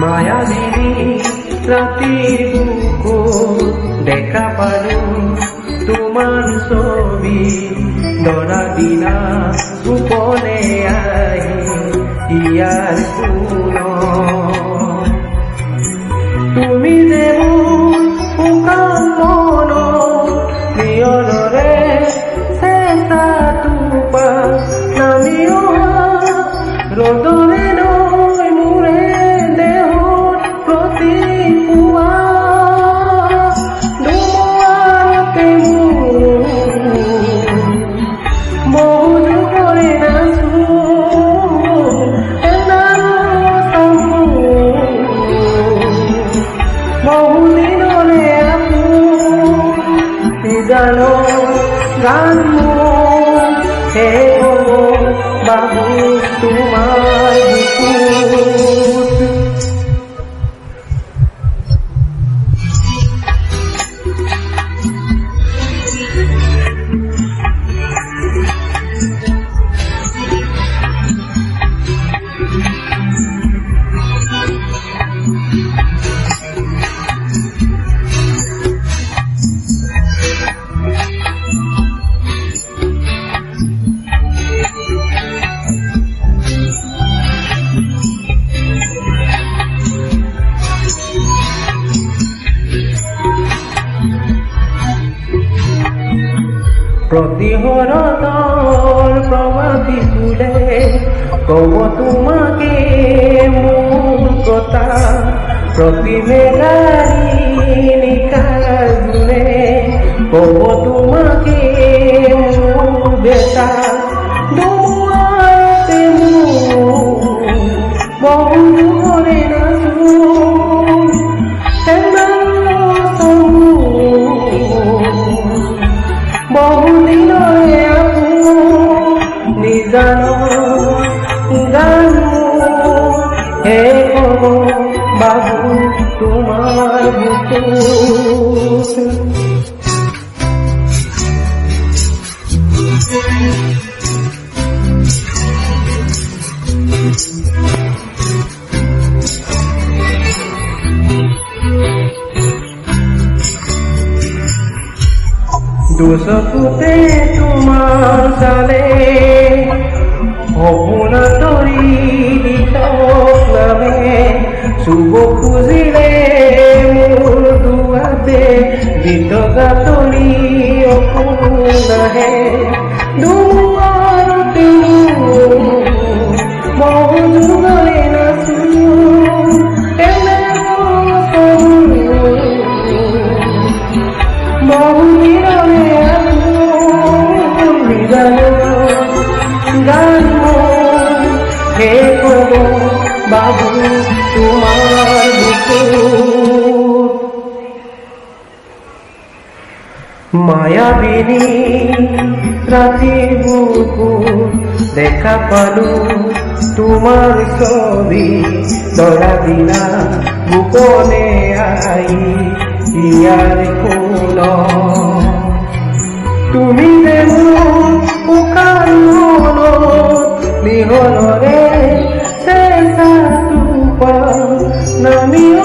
মায়াবিনী ৰাতিৰ বুকুত দেখা পালো তোমাৰ ছবি ধৰা দিনা গোপনে আহি ইয়াৰ কোন তুমি যেমন শুকান মন নিয়নৰে চেঁচা টোপা নামি অহা ৰ'দৰে জানো গান হে বাবু তোমার বুকুত প্রতিহরতর প্রভাতী ফুলে কব তোমাকে মূল কথা প্রতি মেঘারি নিকার গুণে কব তোমাকে মূল বেটা দুয়াতে বহু করে বহুদিনরে আপু নিজানো গান হে বাবু তোমার বুকুত দুচকুতে তোমাৰ চালে সপোনা তৰি নামে চুব খুজিলে মোৰ দুৱাতে গীত গাতৰি অসুৰ নাহে দুৱাৰতে বহুযুগলে নাচো গান হে বাবু তোমার বুকুত মায়াবিনী রাতির বুকুত দেখা পালো তোমার ছবি ধরা দিনা গোপনে আই ইয়ার কোন তুমি যেমন শুকান মন নিহনৰে চেঁচা টোপা নামি